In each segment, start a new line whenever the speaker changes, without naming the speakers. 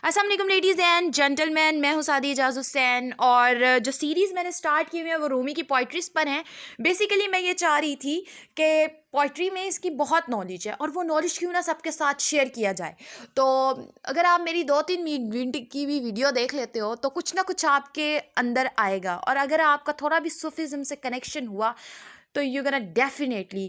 السلام علیکم ladies and gentle مین، میں ہوں سعدیہ اعجاز حسین، اور جو سیریز میں نے سٹارٹ کی ہوئی ہے وہ رومی کی پوئٹریز پر ہیں۔ بیسیکلی میں یہ چاہ رہی تھی کہ پوئٹری میں اس کی بہت نالج ہے، اور وہ نالج کیوں نہ سب کے ساتھ شیئر کیا جائے۔ تو اگر آپ میری 2-3 منٹ کی بھی ویڈیو دیکھ لیتے ہو تو کچھ نہ کچھ آپ کے اندر آئے گا، اور اگر آپ کا تھوڑا بھی صوفیزم سے کنیکشن ہوا تو you gonna definitely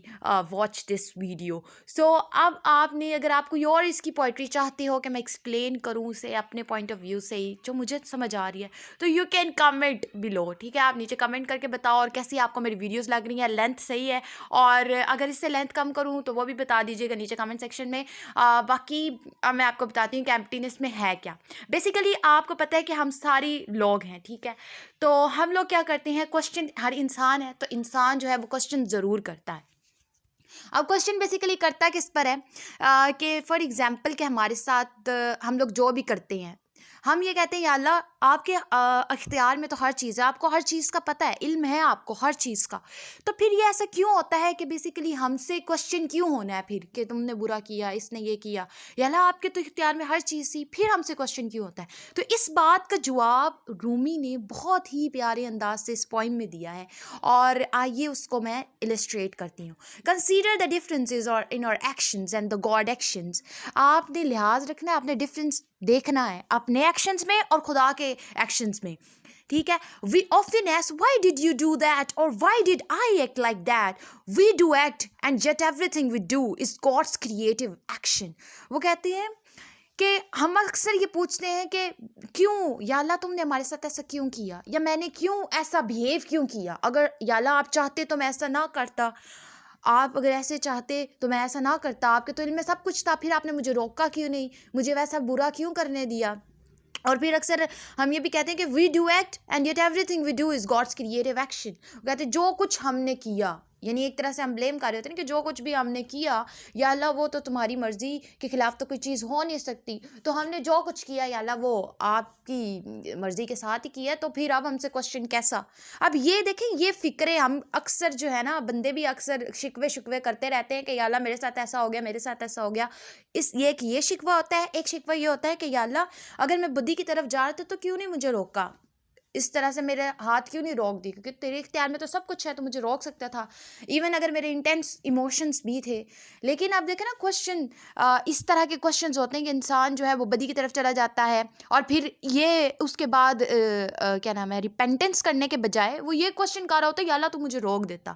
watch this video. So اب آپ نے، اگر آپ کوئی اور اس کی پوئٹری چاہتے ہو کہ میں ایکسپلین کروں اسے اپنے پوائنٹ آف ویو سے ہی جو مجھے سمجھ آ رہی ہے، تو یو کین کمنٹ بلو، ٹھیک ہے؟ آپ نیچے کمنٹ کر کے بتاؤ اور کیسی آپ کو میری ویڈیوز لگ رہی ہیں، لینتھ صحیح ہے، اور اگر اس سے لینتھ کم کروں تو وہ بھی بتا دیجیے گا نیچے کمنٹ سیکشن میں۔ باقی میں آپ کو بتاتی ہوں کہ ایمپٹینس میں ہے کیا۔ بیسیکلی آپ کو پتہ ہے کہ ہم ساری لوگ ہیں، ٹھیک ہے؟ تو ہم لوگ کیا کرتے ہیں، کوشچن، ہر انسان ہے تو انسان جو ہے وہ کوشچن ضرور کرتا ہے۔ اب کوشچن بیسیکلی کرتا کس پر ہے کہ فار ایگزامپل کہ ہمارے ساتھ ہم لوگ جو بھی کرتے ہیں، ہم یہ کہتے ہیں یا اللہ آپ کے اختیار میں تو ہر چیز ہے، آپ کو ہر چیز کا پتہ ہے، علم ہے آپ کو ہر چیز کا، تو پھر یہ ایسا کیوں ہوتا ہے کہ بیسیکلی ہم سے کوشچن کیوں ہونا ہے پھر کہ تم نے برا کیا، اس نے یہ کیا، یا اللہ آپ کے تو اختیار میں ہر چیز تھی، پھر ہم سے کوشچن کیوں ہوتا ہے؟ تو اس بات کا جواب رومی نے بہت ہی پیارے انداز سے اس پوائم میں دیا ہے، اور آئیے اس کو میں السٹریٹ کرتی ہوں۔ کنسیڈر دا ڈفرینسز اور ان اور actions and the God actions. آپ نے لحاظ رکھنا ہے، آپ نے ڈفرینس دیکھنا ہے اپنے ایکشنز میں اور خدا کے ایکشنز میں، ٹھیک ہے؟ We often ask why did you do that اور why did I act like that, we do act and yet everything we do is God's creative action. وہ کہتے ہیں کہ ہم اکثر یہ پوچھتے ہیں کہ کیوں یا اللہ تم نے ہمارے ساتھ ایسا کیوں کیا، یا میں نے کیوں ایسا بہیو کیوں کیا، اگر یا اللہ آپ چاہتے تو میں ایسا نہ کرتا، آپ اگر ایسے چاہتے تو میں ایسا نہ کرتا، آپ کے تو علم میں سب کچھ تھا، پھر آپ نے مجھے روکا کیوں نہیں، مجھے ویسا برا کیوں کرنے دیا۔ اور پھر اکثر ہم یہ بھی کہتے ہیں کہ we do act and yet everything we do is God's creative action. کہتے ہیں جو کچھ ہم نے کیا، یعنی ایک طرح سے ہم بلیم کر رہے ہوتے ہیں کہ جو کچھ بھی ہم نے کیا یا اللہ وہ تو تمہاری مرضی کے خلاف تو کوئی چیز ہو نہیں سکتی، تو ہم نے جو کچھ کیا یا اللہ وہ آپ کی مرضی کے ساتھ ہی کیا ہے، تو پھر اب ہم سے کوشچن کیسا؟ اب یہ دیکھیں، یہ فکرے ہم اکثر جو ہے نا، بندے بھی اکثر شکوے کرتے رہتے ہیں کہ یا اللہ میرے ساتھ ایسا ہو گیا، میرے ساتھ ایسا ہو گیا۔ ایک یہ شکوہ ہوتا ہے، ایک شکوہ یہ ہوتا ہے کہ یا اللہ اگر میں بدی کی طرف جا رہا تھا تو کیوں نہیں مجھے روکا، اس طرح سے میرے ہاتھ کیوں نہیں روک دی، کیونکہ تیرے اختیار میں تو سب کچھ ہے، تو مجھے روک سکتا تھا، ایون اگر میرے انٹینس ایموشنز بھی تھے۔ لیکن اب دیکھیں نا، کوشچن اس طرح کے کوشچنز ہوتے ہیں کہ انسان جو ہے وہ بدی کی طرف چلا جاتا ہے، اور پھر یہ اس کے بعد کیا نام ہے، ریپینٹنس کرنے کے بجائے وہ یہ کوشچن کر رہا ہوتا ہے یا اللہ تو مجھے روک دیتا۔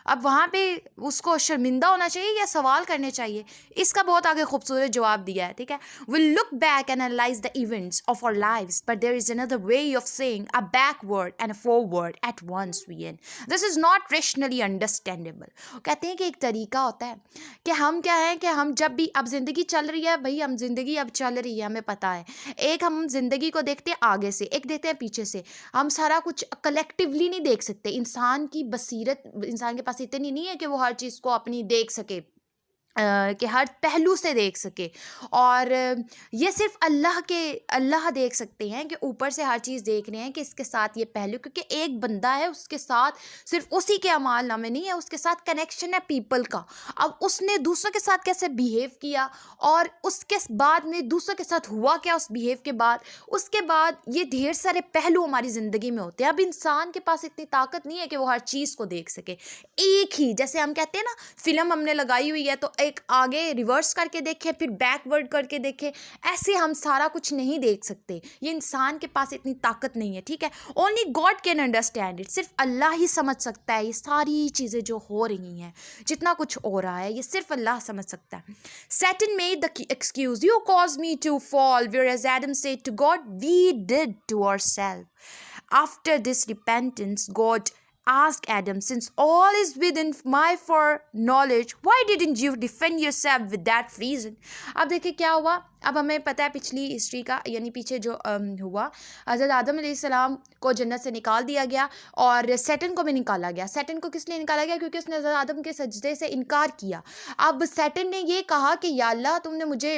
اب وہاں پہ اس کو شرمندہ ہونا چاہیے یا سوال کرنے چاہیے؟ اس کا بہت آگے خوبصورت جواب دیا ہے، ٹھیک ہے؟ We'll look back and analyze the events of our lives, but there is another way of saying a backward and a forward at once, Vian. This is not rationally understandable. کہتے ہیں کہ ایک طریقہ ہوتا ہے کہ ہم کیا ہے کہ ہم جب بھی، اب زندگی چل رہی ہے بھائی، ہم زندگی اب چل رہی ہے، ہمیں پتہ ہے، ایک ہم زندگی کو دیکھتے ہیں آگے سے، ایک دیکھتے ہیں پیچھے سے، ہم سارا کچھ کلیکٹیولی نہیں دیکھ سکتے۔ انسان کی بصیرت انسان کے پاس اتنی نہیں ہے کہ وہ ہر چیز کو اپنی دیکھ سکے، کہ ہر پہلو سے دیکھ سکے، اور یہ صرف اللہ دیکھ سکتے ہیں کہ اوپر سے ہر چیز دیکھ رہے ہیں کہ اس کے ساتھ یہ پہلو، کیونکہ ایک بندہ ہے، اس کے ساتھ صرف اسی کے اعمال نامے نہیں ہے، اس کے ساتھ کنیکشن ہے پیپل کا۔ اب اس نے دوسروں کے ساتھ کیسے بیہیو کیا، اور اس کے بعد میں دوسروں کے ساتھ ہوا کیا اس بیہیو کے بعد، اس کے بعد یہ ڈھیر سارے پہلو ہماری زندگی میں ہوتے ہیں۔ اب انسان کے پاس اتنی طاقت نہیں ہے کہ وہ ہر چیز کو دیکھ سکے۔ ایک ہی، جیسے ہم کہتے ہیں نا، فلم ہم نے لگائی ہوئی ہے تو ایک آگے ریورس کر کے دیکھے، پھر بیک ورڈ کر کے دیکھے، ایسے ہم سارا کچھ نہیں دیکھ سکتے، یہ انسان کے پاس اتنی طاقت نہیں ہے، ٹھیک ہے؟ Only God can understand it, صرف اللہ ہی سمجھ سکتا ہے یہ ساری چیزیں جو ہو رہی ہیں، جتنا کچھ ہو رہا ہے یہ صرف اللہ سمجھ سکتا ہے۔ Satan made the excuse, you caused me to fall, whereas Adam said to God, we did to ourselves. After this repentance, God asked Adam, since all is within my foreknowledge, why didn't you defend yourself with that reason? اب دیکھیں کیا ہوا، اب ہمیں پتہ ہے پچھلی history کا، یعنی پیچھے جو ہوا، حضرت آدم علیہ السلام کو جنت سے نکال دیا گیا، اور سیٹن کو بھی نکالا گیا۔ سیٹن کو کس لیے نکالا گیا؟ کیونکہ اس نے حضرت آدم کے سجدے سے انکار کیا۔ اب سیٹن نے یہ کہا کہ یا اللہ تم نے مجھے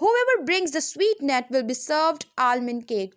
Whoever brings the sweetness will be served almond cake।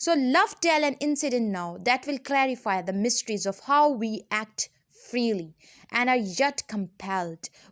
So love tell an incident now that will clarify the mysteries of how we act freely and are yet compelled।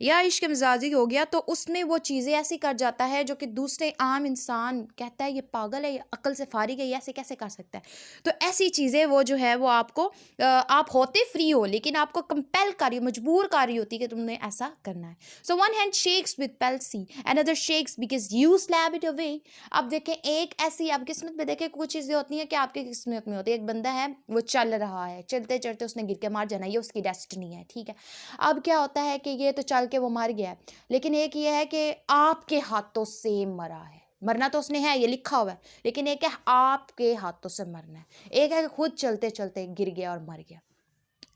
یا عشق مزاجی ہو گیا تو اس میں وہ چیزیں ایسی کر جاتا ہے جو کہ دوسرے عام انسان کہتا ہے یہ پاگل ہے، یہ عقل سے فارغ ہے، یہ ایسے کیسے کر سکتا ہے. تو ایسی چیزیں وہ جو ہے وہ آپ کو آپ ہوتے فری ہو لیکن آپ کو کمپیل کر رہی ہو، مجبور کر رہی ہوتی کہ تم نے ایسا کرنا ہے. So one hand shakes with palsy and other shakes because you slap it away. اب دیکھیں ایک ایسی آپ قسمت میں دیکھیں کچھ چیزیں ہوتی ہیں کہ آپ کی قسمت میں ہوتی ہے. ایک بندہ ہے وہ چل رہا ہے، چلتے چلتے اس نے گر کے مار جانا، یہ اس کی ڈیسٹنی ہے، ٹھیک ہے. اب کیا ہوتا ہے کہ یہ تو چل کے وہ مر گیا ہے، لیکن ایک یہ ہے کہ آپ کے ہاتھوں سے مرا ہے. مرنا تو اس نے ہے، یہ لکھا ہوا ہے، لیکن ایک ہے آپ کے ہاتھوں سے مرنا ہے. ایک ہے کہ خود چلتے چلتے گر گیا اور مر گیا.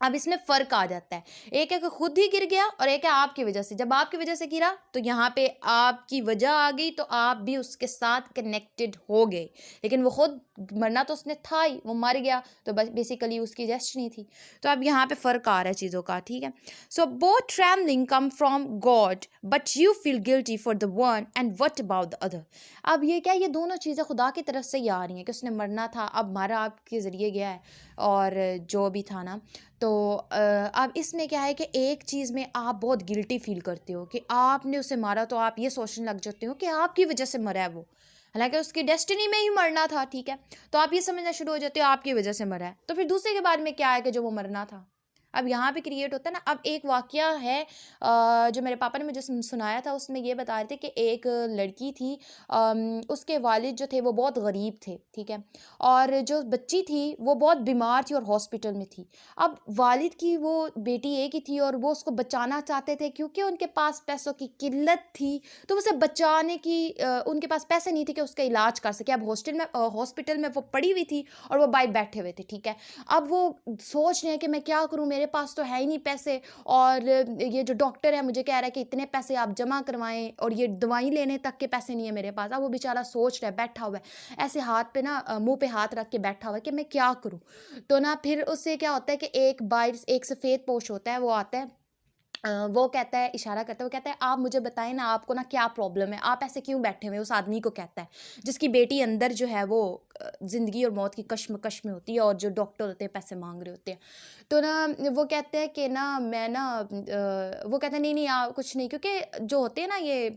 اب اس میں فرق آ جاتا ہے. ایک ہے کہ خود ہی گر گیا اور ایک ہے آپ کی وجہ سے. جب آپ کی وجہ سے گرا تو یہاں پہ آپ کی وجہ آ گئی تو آپ بھی اس کے ساتھ کنیکٹڈ ہو گئے، لیکن وہ خود مرنا تو اس نے تھا ہی، وہ مر گیا تو بیسیکلی اس کی ڈیسٹنی تھی. تو اب یہاں پہ فرق آ رہا ہے چیزوں کا، ٹھیک ہے. So both travelling come from God but you feel guilty for the one and what about the other. اب یہ کیا، یہ دونوں چیزیں خدا کی طرف سے ہی آ رہی ہیں کہ اس نے مرنا تھا، اب مارا آپ کے ذریعے گیا ہے اور جو بھی تھا نا. تو اب اس میں کیا ہے کہ ایک چیز میں آپ بہت گلٹی فیل کرتے ہو کہ آپ نے اسے مارا، تو آپ یہ سوچنے لگ جاتے ہو کہ آپ کی وجہ سے مرا ہے وہ، حالانکہ اس کی ڈیسٹنی میں ہی مرنا تھا، ٹھیک ہے. تو آپ یہ سمجھنا شروع ہو جاتے ہو آپ کی وجہ سے مرا ہے. تو پھر دوسرے کے بارے میں کیا ہے کہ جو وہ مرنا تھا. اب یہاں پہ کریٹ ہوتا ہے نا. اب ایک واقعہ ہے جو میرے پاپا نے مجھے سنایا تھا، اس میں یہ بتا رہے تھے کہ ایک لڑکی تھی، اس کے والد جو تھے وہ بہت غریب تھے، ٹھیک ہے، اور جو بچی تھی وہ بہت بیمار تھی اور ہاسپٹل میں تھی. اب والد کی وہ بیٹی ایک ہی تھی اور وہ اس کو بچانا چاہتے تھے کیونکہ ان کے پاس پیسوں کی قلت تھی، تو اسے بچانے کی ان کے پاس پیسے نہیں تھے کہ اس کا علاج کر سکے. اب ہاسپٹل میں وہ پڑی ہوئی تھی اور وہ باہر بیٹھے ہوئے تھے، ٹھیک ہے. اب وہ سوچ رہے ہیں کہ میں کیا کروں، میرے پاس تو ہے ہی نہیں پیسے، اور یہ جو ڈاکٹر ہے مجھے کہہ رہا ہے کہ اتنے پیسے آپ جمع کروائیں اور یہ دوائی لینے تک کے پیسے نہیں ہیں میرے پاس. اب وہ بیچارہ سوچ رہا ہے، بیٹھا ہوا ہے ایسے ہاتھ پہ نا منہ پہ ہاتھ رکھ کے بیٹھا ہوا ہے کہ میں کیا کروں. تو نا پھر اس سے کیا ہوتا ہے کہ ایک سفید پوش ہوتا ہے، وہ آتا ہے، وہ کہتا ہے، اشارہ کرتا ہے، وہ کہتا ہے آپ مجھے بتائیں نا آپ کو نا کیا پرابلم ہے، آپ ایسے کیوں بیٹھے ہوئے. اس آدمی کو کہتا ہے جس کی بیٹی اندر جو ہے وہ زندگی اور موت کی کشمکش میں ہوتی ہے اور جو ڈاکٹر ہوتے ہیں پیسے مانگ رہے ہوتے ہیں. تو نا وہ کہتے ہیں کہ نا میں نا وہ کہتے ہیں نہیں آپ کچھ نہیں، کیونکہ جو ہوتے ہیں نا یہ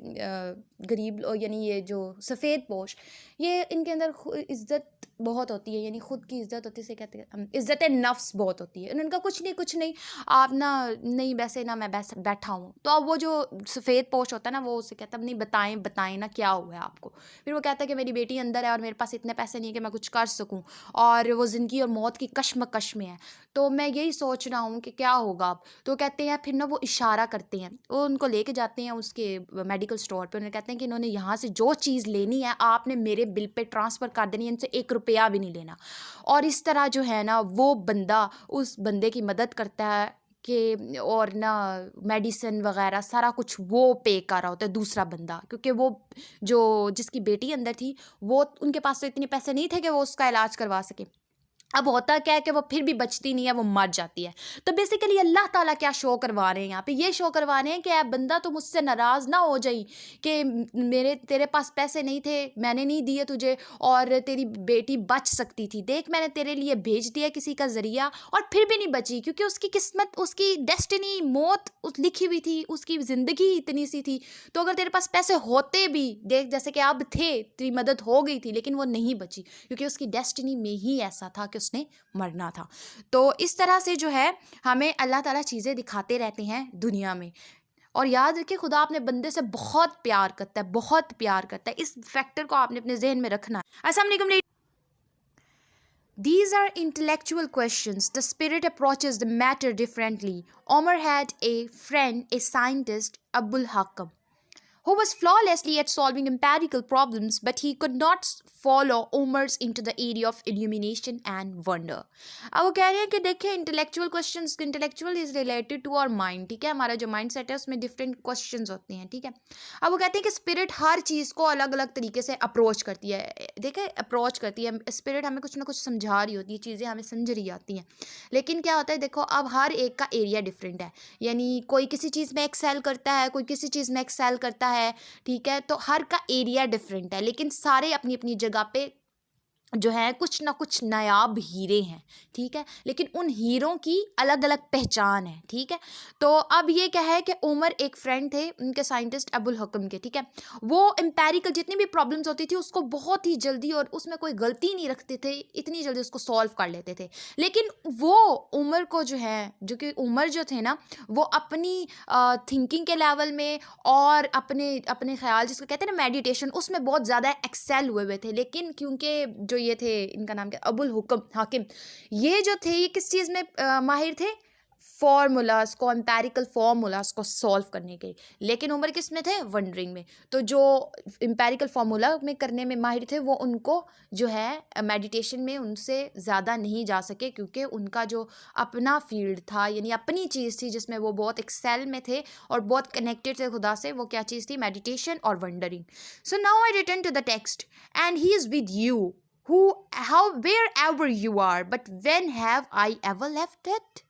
غریب یعنی یہ جو سفید پوش، یہ ان کے اندر عزت بہت ہوتی ہے، یعنی خود کی عزت ہوتی ہے، اسے کہتے ہیں عزت نفس بہت ہوتی ہے. ان کا کچھ نہیں آپ نا نہیں ویسے نا میں بیٹھا ہوں. تو اب وہ جو سفید پوش ہوتا ہے نا وہ اسے کہتا ہے نہیں بتائیں نا کیا ہوا ہے آپ کو. پھر وہ کہتا ہے کہ میری بیٹی اندر ہے اور میرے پاس اتنے پیسے نہیں کہ میں کچھ کر سکوں، اور وہ زندگی اور موت کی کشمکش میں ہے، تو میں یہی سوچ رہا ہوں کہ کیا ہوگا اب. تو کہتے ہیں پھر نا وہ اشارہ کرتے ہیں، وہ ان کو لے کے جاتے ہیں اس کے میڈیکل اسٹور پہ. انہیں کہتے ہیں کہ انہوں نے یہاں سے جو چیز لینی ہے آپ نے میرے بل پہ ٹرانسفر کر دینی ہے، ان سے 1 روپیہ بھی نہیں لینا. اور اس طرح جو ہے نا وہ بندہ اس بندے کی مدد کرتا ہے کہ اور نا میڈیسن وغیرہ سارا کچھ وہ پے کر رہا ہوتا ہے دوسرا بندہ، کیونکہ وہ جو جس کی بیٹی اندر تھی وہ ان کے پاس تو اتنے پیسے نہیں تھے کہ وہ اس کا علاج کروا سکے. اب ہوتا کیا ہے کہ وہ پھر بھی بچتی نہیں ہے، وہ مر جاتی ہے. تو بیسیکلی اللہ تعالیٰ کیا شو کروا رہے ہیں یہاں پہ، یہ شو کروا رہے ہیں کہ اے بندہ تم مجھ سے ناراض نہ ہو جائی کہ تیرے پاس پیسے نہیں تھے، میں نے نہیں دیے تجھے، اور تیری بیٹی بچ سکتی تھی، دیکھ میں نے تیرے لیے بھیج دیا کسی کا ذریعہ اور پھر بھی نہیں بچی، کیونکہ اس کی قسمت، اس کی ڈیسٹنی موت لکھی ہوئی تھی، اس کی زندگی اتنی سی تھی. تو اگر تیرے پاس پیسے ہوتے بھی، دیکھ جیسے کہ اب تھے، تیری مدد ہو گئی تھی، لیکن وہ نہیں بچی کیونکہ اس کی ڈیسٹنی میں ہی ایسا تھا کہ اس نے مرنا تھا. تو اس طرح سے جو ہے ہمیں اللہ تعالیٰ چیزیں دکھاتے رہتے ہیں دنیا میں. اور یاد رکھیں خدا اپنے بندے سے بہت پیار کرتا ہے، بہت پیار کرتا ہے. اس فیکٹر کو آپ نے اپنے ذہن میں رکھنا ہے. السلام علیکم. These are intellectual questions. The spirit approaches the matter differently. Omar had a friend, a scientist, Abul Hakam, who was flawlessly at solving empirical problems, but he could not follow Omar's into the area of illumination and wonder. اب وہ کہہ رہے ہیں کہ دیکھیں intellectual questions, intellectual is related to our mind, ٹھیک ہے، ہمارا جو مائنڈ سیٹ ہے اس میں ڈفرینٹ کوشچنز ہوتے ہیں، ٹھیک ہے. اب وہ کہتے ہیں کہ اسپرٹ ہر چیز کو الگ الگ طریقے سے اپروچ کرتی ہے. دیکھیں اپروچ کرتی ہے اسپرٹ، ہمیں کچھ نہ کچھ سمجھا رہی ہوتی ہے، چیزیں ہمیں سمجھ رہی آتی ہیں، لیکن کیا ہوتا ہے دیکھو اب ہر ایک کا ایریا ڈفرینٹ ہے. یعنی کوئی کسی چیز میں ایکسیل کرتا ہے، کوئی کسی چیز میں ایکسیل کرتا ہے، ٹھیک ہے. تو ہر کا ایریا ڈفرینٹ ہے، لیکن سارے اپنی اپنی جگہ پہ جو ہے کچھ نہ کچھ نایاب ہیرے ہیں، ٹھیک ہے، لیکن ان ہیروں کی الگ الگ پہچان ہے، ٹھیک ہے۔ تو اب یہ کیا ہے کہ عمر ایک فرینڈ تھے ان کے سائنٹسٹ ابو الحکم کے، ٹھیک ہے، وہ امپیریکل جتنی بھی پرابلمس ہوتی تھی اس کو بہت ہی جلدی اور اس میں کوئی غلطی نہیں رکھتے تھے، اتنی جلدی اس کو سولو کر لیتے تھے، لیکن وہ عمر کو جو ہے، جو کہ عمر جو تھے نا، وہ اپنی تھنکنگ کے لیول میں اور اپنے خیال جس کو کہتے ہیں نا میڈیٹیشن، اس میں بہت زیادہ ایکسیل ہوئے تھے، لیکن کیونکہ جو یہ تھے ان کا نام کیا ابو الحکم حاکم، یہ جو تھے یہ کس چیز میں ماہر تھے؟ فارمولاز کو، امپیریکل فارمولاز کو سولو کرنے کے، لیکن عمر کس میں تھے؟ ونڈرنگ میں۔ تو جو امپیریکل فارمولا میں کرنے میں ماہر تھے وہ ان کو جو ہے میڈیٹیشن میں ان سے زیادہ نہیں جا سکے، کیونکہ ان کا جو اپنا فیلڈ تھا، یعنی اپنی چیز تھی جس میں وہ بہت ایکسیل میں تھے اور بہت کنیکٹڈ تھے خدا سے، وہ کیا چیز تھی؟ میڈیٹیشن اور wandering. So now I return to the text and he is with you wherever you are, but when have I ever left it؟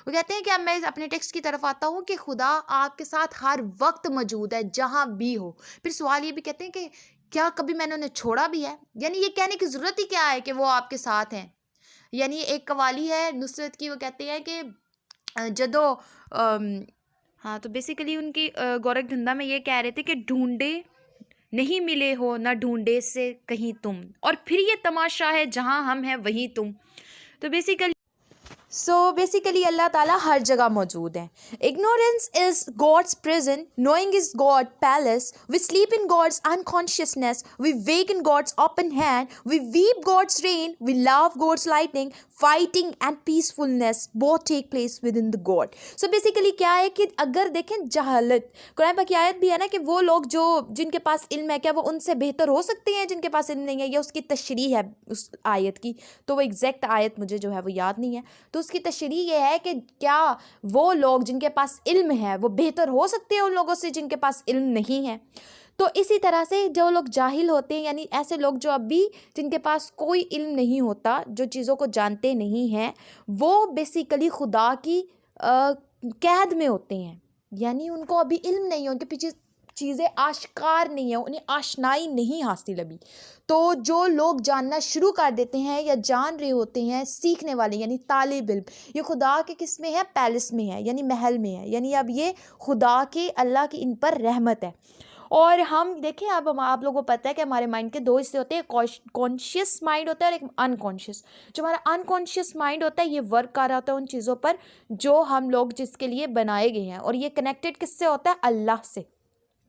وہ کہتے ہیں کہ اب میں اپنے ٹیکسٹ کی طرف آتا ہوں کہ خدا آپ کے ساتھ ہر وقت موجود ہے جہاں بھی ہو۔ پھر سوال یہ بھی کہتے ہیں کہ کیا کبھی میں نے انہیں چھوڑا بھی ہے؟ یعنی یہ کہنے کی ضرورت ہی کیا ہے کہ وہ آپ کے ساتھ ہیں؟ یعنی ایک قوالی ہے نصرت کی، وہ کہتے ہیں کہ جدو ہاں، تو بیسیکلی ان کی گورکھ دھندا میں یہ کہہ رہے تھے کہ ڈھونڈے نہیں ملے ہو نہ ڈھونڈے سے کہیں تم، اور پھر یہ تماشا ہے جہاں ہم ہیں وہیں تم۔ تو بیسیکلی اللہ تعالیٰ ہر جگہ موجود ہیں۔ Ignorance is God's prison, knowing is God's palace. We sleep in God's unconsciousness, we wake in God's open hand, we weep God's rain, we love God's lightning. Fighting and peacefulness both take place within the God. So basically کیا ہے کہ اگر دیکھیں جہالت، قرآن پاک کی آیت بھی ہے نا کہ وہ لوگ جو جن کے پاس علم ہے کیا وہ ان سے بہتر ہو سکتے ہیں جن کے پاس علم نہیں ہے؟ یہ اس کی تشریح ہے اس آیت کی، تو وہ ایگزیکٹ آیت مجھے جو ہے وہ یاد نہیں ہے، تو اس کی تشریح یہ ہے کہ کیا وہ لوگ جن کے پاس علم ہے وہ بہتر ہو سکتے ہیں ان لوگوں سے جن کے پاس علم نہیں ہے؟ تو اسی طرح سے جو لوگ جاہل ہوتے ہیں، یعنی ایسے لوگ جو ابھی جن کے پاس کوئی علم نہیں ہوتا، جو چیزوں کو جانتے نہیں ہیں، وہ بیسیکلی خدا کی قید میں ہوتے ہیں، یعنی ان کو ابھی علم نہیں ہے، ان کے پیچھے چیزیں آشکار نہیں ہیں، انہیں آشنائی نہیں حاصل ابھی۔ تو جو لوگ جاننا شروع کر دیتے ہیں یا جان رہے ہوتے ہیں، سیکھنے والے یعنی طالب علم، یہ خدا کے کس میں ہے؟ پیلس میں ہے، یعنی محل میں ہے، یعنی اب یہ خدا کے، اللہ کی ان پر رحمت ہے۔ اور ہم دیکھیں اب آپ لوگوں کو پتہ ہے کہ ہمارے مائنڈ کے دو حصے ہوتے ہیں، کانشیس مائنڈ ہوتا ہے اور ایک انکانشیس۔ جو ہمارا انکانشیس مائنڈ ہوتا ہے یہ ورک کر رہا ہوتا ہے ان چیزوں پر جو ہم لوگ جس کے لیے بنائے گئے ہیں، اور یہ کنیکٹڈ کس سے ہوتا ہے؟ اللہ سے۔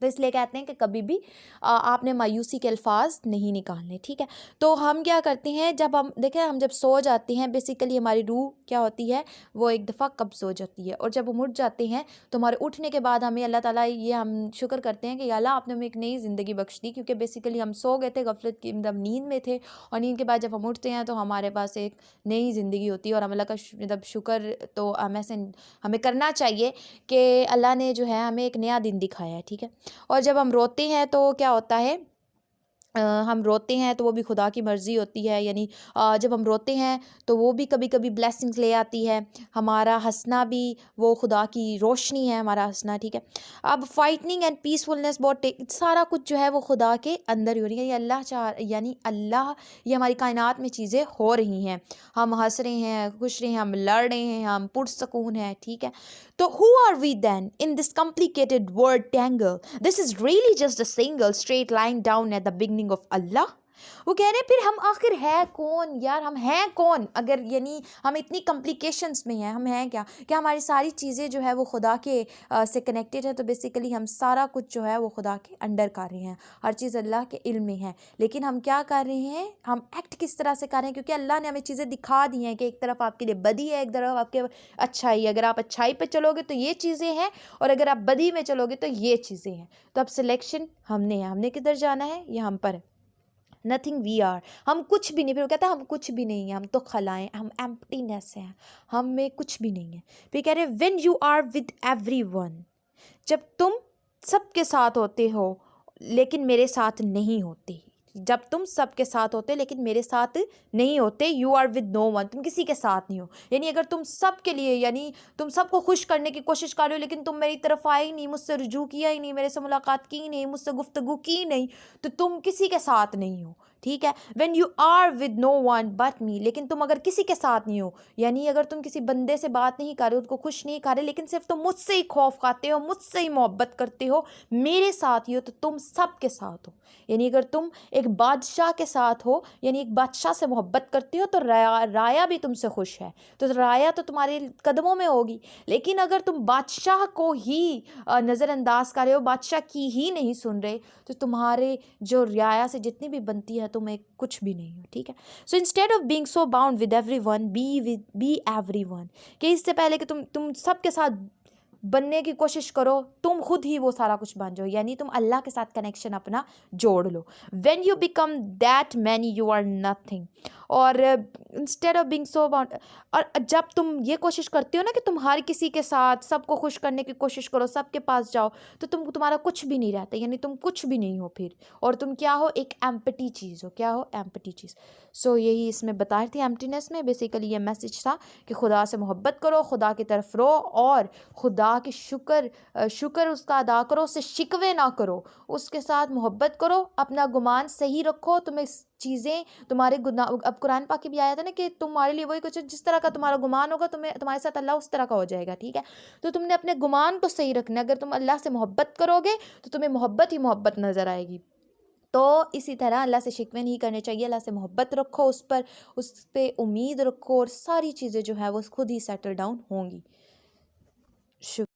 تو اس لیے کہتے ہیں کہ کبھی بھی آپ نے مایوسی کے الفاظ نہیں نکالنے، ٹھیک ہے۔ تو ہم کیا کرتے ہیں جب ہم دیکھیں، ہم جب سو جاتے ہیں بیسیکلی ہماری روح کیا ہوتی ہے؟ وہ ایک دفعہ قبض ہو جاتی ہے، اور جب ہم اٹھ جاتے ہیں تو ہمارے اٹھنے کے بعد ہمیں اللہ تعالیٰ یہ ہم شکر کرتے ہیں کہ یا اللہ آپ نے ہمیں ایک نئی زندگی بخش دی، کیونکہ بیسیکلی ہم سو گئے تھے غفلت کی، مطلب نیند میں تھے، اور نیند کے بعد جب ہم اٹھتے ہیں تو ہمارے پاس ایک نئی زندگی ہوتی ہے، اور ہم اللہ کا مطلب شکر تو ہمیں کرنا چاہیے کہ اللہ نے جو ہے ہمیں ایک نیا دن دکھایا ہے، ٹھیک ہے۔ اور جب ہم روتے ہیں تو کیا ہوتا ہے؟ ہم روتے ہیں تو وہ بھی خدا کی مرضی ہوتی ہے، یعنی جب ہم روتے ہیں تو وہ بھی کبھی کبھی بلیسنگز لے آتی ہے، ہمارا ہنسنا بھی وہ خدا کی روشنی ہے ہمارا ہنسنا، ٹھیک ہے۔ اب فائٹنگ اینڈ پیسفلنس بہت سارا کچھ جو ہے وہ خدا کے اندر ہی ہو رہی ہے، یہ اللہ یعنی اللہ، یہ ہماری کائنات میں چیزیں ہو رہی ہیں، ہم ہنس رہے ہیں، خوش رہے ہیں، ہم لڑ رہے ہیں، ہم پرسکون ہیں، ٹھیک ہے۔ تو who are we then in this complicated word tangle? This is really just a single straight line down at the beginning of Allah. وہ کہہ رہے ہیں پھر ہم آخر ہے کون یار؟ ہم ہیں کون اگر یعنی ہم اتنی کمپلیکیشنز میں ہیں؟ ہم ہیں کیا کہ ہماری ساری چیزیں جو ہے وہ خدا کے سے کنیکٹڈ ہے، تو بیسیکلی ہم سارا کچھ جو ہے وہ خدا کے انڈر کر رہے ہیں، ہر چیز اللہ کے علم میں ہے، لیکن ہم کیا کر رہے ہیں؟ ہم ایکٹ کس طرح سے کر رہے ہیں؟ کیونکہ اللہ نے ہمیں چیزیں دکھا دی ہیں کہ ایک طرف آپ کے لیے بدی ہے، ایک طرف آپ کے اچھائی، اگر آپ اچھائی پہ چلو گے تو یہ چیزیں ہیں، اور اگر آپ بدی میں چلو گے تو یہ چیزیں ہیں۔ تو اب سلیکشن ہم نے ہے، ہم نے کدھر جانا ہے؟ یہ ہم پر ہے۔ نتھنگ وی آر، ہم کچھ بھی نہیں، پھر وہ کہتا ہے ہم کچھ بھی نہیں ہیں، ہم تو خلائیں، ہم ایمپٹینس ہیں، ہم میں کچھ بھی نہیں ہے۔ پھر کہہ رہے ہیں when you are with everyone, جب تم سب کے ساتھ ہوتے ہو لیکن میرے ساتھ نہیں ہوتے، جب تم سب کے ساتھ ہوتے لیکن میرے ساتھ نہیں ہوتے، you are with no one, تم کسی کے ساتھ نہیں ہو، یعنی اگر تم سب کے لیے، یعنی تم سب کو خوش کرنے کی کوشش کر رہے ہو لیکن تم میری طرف آئے ہی نہیں، مجھ سے رجوع کیا ہی نہیں، میرے سے ملاقات کی ہی نہیں، مجھ سے گفتگو کی ہی نہیں، تو تم کسی کے ساتھ نہیں ہو، ٹھیک ہے. When you are with no one but me, لیکن تم اگر کسی کے ساتھ نہیں ہو، یعنی اگر تم کسی بندے سے بات نہیں کر رہے ہو، ان کو خوش نہیں کر رہے، لیکن صرف تم مجھ سے ہی خوف کھاتے ہو، مجھ سے ہی محبت کرتے ہو، میرے ساتھ ہی ہو، تو تم سب کے ساتھ ہو. یعنی اگر تم ایک بادشاہ کے ساتھ ہو، یعنی ایک بادشاہ سے محبت کرتے ہو، تو رایا بھی تم سے خوش ہے، تو رایا تو تمہارے قدموں میں ہوگی. لیکن اگر تم بادشاہ کو ہی نظر انداز کر رہے ہو، بادشاہ کی ہی نہیں سن رہے، تو تمہارے جو رعایا سے جتنی بھی بنتی ہے تم ایک کچھ بھی نہیں ہو. ٹھیک ہے. So instead of being so bound with everyone, be everyone, کہ اس سے پہلے کہ تم سب کے ساتھ بننے کی کوشش کرو، تم خود ہی وہ سارا کچھ بن جاؤ، یعنی تم اللہ کے ساتھ کنیکشن اپنا جوڑ لو. When you become that many you are nothing. اور instead of being so bound, اور جب تم یہ کوشش کرتے ہو نا کہ تم ہر کسی کے ساتھ سب کو خوش کرنے کی کوشش کرو، سب کے پاس جاؤ، تو تمہارا کچھ بھی نہیں رہتا، یعنی تم کچھ بھی نہیں ہو پھر، اور تم کیا ہو؟ ایک ایمپٹی چیز ہو. کیا ہو؟ ایمپٹی چیز. سو یہی اس میں بتا رہی تھی ایمپٹینس میں. بیسیکلی یہ میسج تھا کہ خدا سے محبت کرو، خدا کی طرف رو، اور خدا کی شکر اس کا ادا کرو، اس سے شکوے نہ کرو، اس کے ساتھ محبت کرو، اپنا گمان صحیح رکھو. تمہیں چیزیں تمہارے گناہ، اب قرآن پاک کی بھی آیا تھا نا کہ تمہارے لیے وہی کچھ جس طرح کا تمہارا گمان ہوگا تمہارے ساتھ اللہ اس طرح کا ہو جائے گا. ٹھیک ہے. تو تم نے اپنے گمان کو صحیح رکھنا ہے. اگر تم اللہ سے محبت کرو گے تو تمہیں محبت ہی محبت نظر آئے گی. تو اسی طرح اللہ سے شکوے نہیں کرنے چاہیے، اللہ سے محبت رکھو، اس پہ امید رکھو، اور ساری چیزیں جو ہے وہ خود ہی سیٹل ڈاؤن ہوں گی. شکریہ.